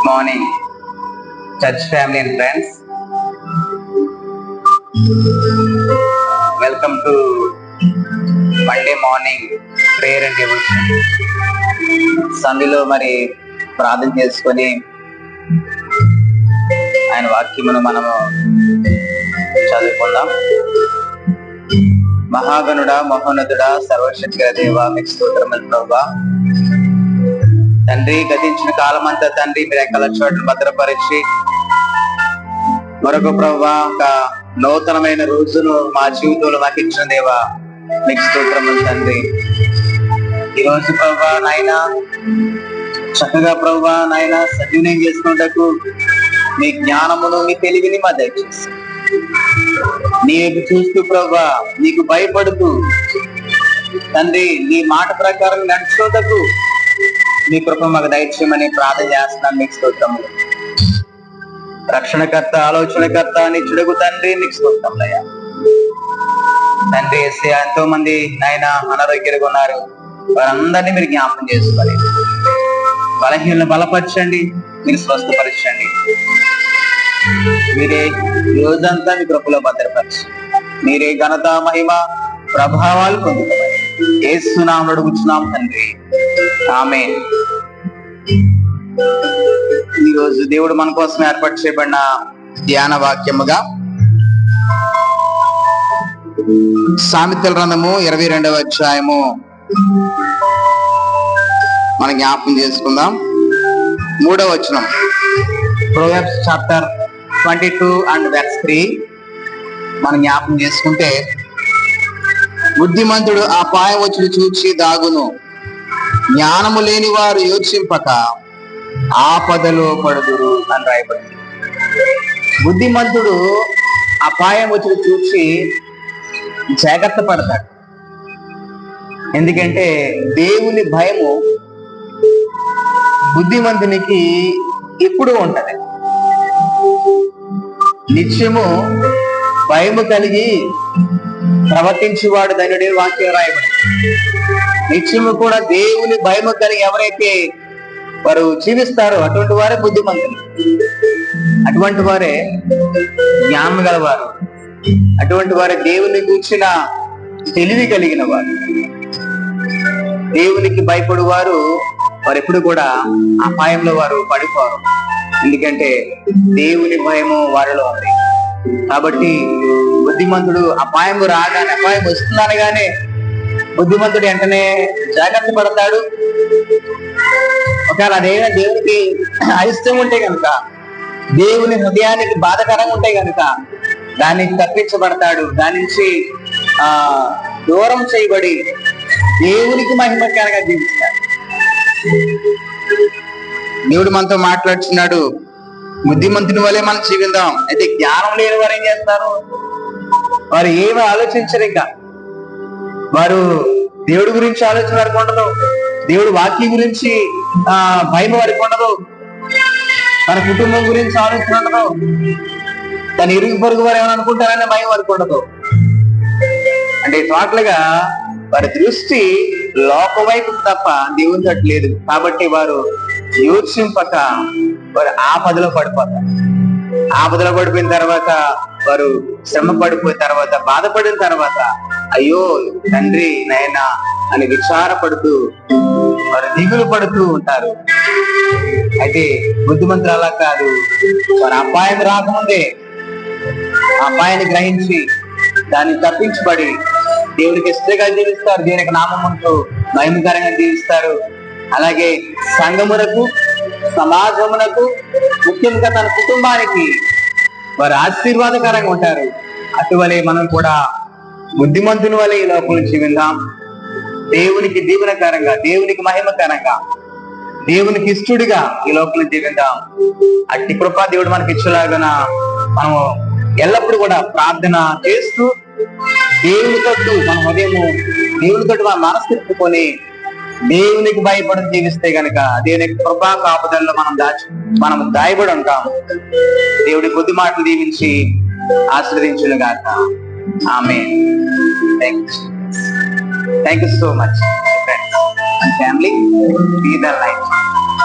morning, church family and friends. Welcome to Monday morning prayer and devotion. సండేలో మరి ప్రార్థన చేసుకొని ఆయన వాక్యమును మనము చదువుకుందాం. మహాగణుడా, మహోన్నతుడా, సర్వశక్తిగల దేవా, మీకు స్తోత్రములు ప్రభువా. తండ్రి, గతించిన కాలం అంతా తండ్రి మీరు ఎక్కల చోట్ల భద్రపరిచి మరొక ప్రభువా ఒక నూతనమైన రోజును మా జీవితంలో మాకు ఇచ్చిన దేవా, మీకు స్తోత్రములు తండ్రి. ఈరోజు ప్రభువా నాయన చక్కగా ప్రభువా నాయన సద్వినియోగం చేసుకున్నటకు మీ జ్ఞానమును మీ తెలివిని మా దయచేసి నీకు చూస్తూ ప్రభువా నీకు భయపడుతూ తండ్రి నీ మాట ప్రకారం నడుచుకోటకు మీ కృప మాకు దయచేయమని ప్రార్థన చేస్తున్నాను. మీకు స్తోత్రములు. రక్షణకర్త, ఆలోచనకర్త, నిత్యుడగు తండ్రి మీకు స్తోత్రములయ్యా. తండ్రి ఎంతో మంది నాయన అనారోగ్యంగా ఉన్నారు, వారందరినీ మీరు జ్ఞాపకం చేసుకోవాలి. బలహీనలను బలపరచండి, మీరు స్వస్థపరచండి. మీరే రోజంతా మీ కృపలో భద్రపరచండి. మీరే ఘనత, మహిమ, ప్రభావాలు పొందుతామని యేసు నామములో అడుగుచున్నాం తండ్రి, ఆమేన్. ఈరోజు దేవుడు మన కోసం ఏర్పాటు చేయబడిన ధ్యాన వాక్యముగా సామెతల గ్రంథము 22వ అధ్యాయము మనం జ్ఞాపకం చేసుకుందాం. 3వ వచనం, Proverbs chapter 22 and verse 3 మనం జ్ఞాపకం చేసుకుంటే, బుద్ధిమంతుడు అపాయం వచ్చి చూచి దాగును, జ్ఞానము లేని వారు యోచింపక ఆపదలో పడుదురు అని రాయబడింది. బుద్ధిమంతుడు అపాయం వచ్చి చూచి జాగ్రత్త పడతాడు. ఎందుకంటే దేవుని భయము బుద్ధిమంతునికి ఎప్పుడు ఉంటది. నిత్యము భయము కలిగి ప్రవర్తించేవాడు ధన్యుడే వాక్యం రాయబడింది. నిత్యము కూడా దేవుని భయము కలిగి ఎవరైతే వారు జీవిస్తారో అటువంటి వారే బుద్ధిమంతులు, అటువంటి వారే జ్ఞానం గలవారు, అటువంటి వారే దేవుని కూర్చిన తెలివి కలిగిన వారు. దేవునికి భయపడు వారు ఎప్పుడు కూడా అపాయంలో వారు పడిపోరు. ఎందుకంటే దేవుని భయము వారిలో ఉంది. కాబట్టి బుద్ధిమంతుడు అపాయం రాగానే, అపాయం వస్తుందనగానే బుద్ధిమంతుడు వెంటనే జాగ్రత్త పడతాడు. ఒకవేళ అదేనా దేవునికి అయిష్టం ఉంటే కనుక, దేవుని హృదయానికి బాధకరంగా ఉంటే కనుక దాన్ని తప్పించబడతాడు. దాని నుంచి దూరం చేయబడి దేవునికి మహిమకరంగా జీవిస్తాడు. దేవుడు మనతో మాట్లాడుతున్నాడు, బుద్ధిమంతుని వల్లే మనం జీవిద్దాం. అయితే జ్ఞానం లేని వారు ఏం చేస్తారు? వారు ఏమి ఆలోచించరు. ఇంకా వారు దేవుడి గురించి ఆలోచన వారికి ఉండదు, దేవుడు వాక్యం గురించి భయం వారికి ఉండదు, తన కుటుంబం గురించి ఆలోచన ఉండదు, తన ఇరుగు పొరుగు వారు ఏమైనా అనుకుంటారనే భయం వారికి ఉండదు. అంటే టోటల్గా వారి దృష్టి లోక వైపు తప్ప దేవుని తట్టు లేదు. కాబట్టి వారు యోచింపక వారు ఆపదలో పడిపోతారు. ఆపదలో పడిపోయిన తర్వాత, వారు శ్రమ పడిపోయిన తర్వాత, బాధపడిన తర్వాత అయ్యో తండ్రి నాయనా అని విచారపడుతూ వారు దిగులు పడుతూ ఉంటారు. అయితే బుద్ధిమంతులు అలా కాదు. వారు అపాయం రాకముందే అపాయాన్ని గ్రహించి దాన్ని తప్పించబడి దేవునికి ఇష్టంగా జీవిస్తారు, దేవునికి నామముతో మహిమకరంగా జీవిస్తారు. అలాగే సంఘమునకు, సమాజమునకు, ముఖ్యంగా తన కుటుంబానికి వారు ఆశీర్వాదకరంగా ఉంటారు. అటువలే మనం కూడా బుద్ధిమంతుని వలె ఈ లోకంలో జీవిద్దాం. దేవునికి దీవెనకరంగా, దేవునికి మహిమకరంగా, దేవునికి ఇష్టడిగా ఈ లోకంలో జీవిద్దాం. అట్టి కృప దేవుడు మనకి ఇచ్చేలాగా మనము ఎల్లప్పుడూ కూడా ప్రార్థన చేస్తూ దేవునితో మన హృదయము దేవునితో మన మనసు తిప్పుకొని దేవునికి భయపడి జీవిస్తే గనక దేవుని కృపా కాపుదల్లో మనం దాయబడి ఉంటాం. దేవుడి కొద్ది మాటలు దీవించి ఆశీర్వదించును గాక. ఆమేన్. Thank you so much friends and family. Be the light.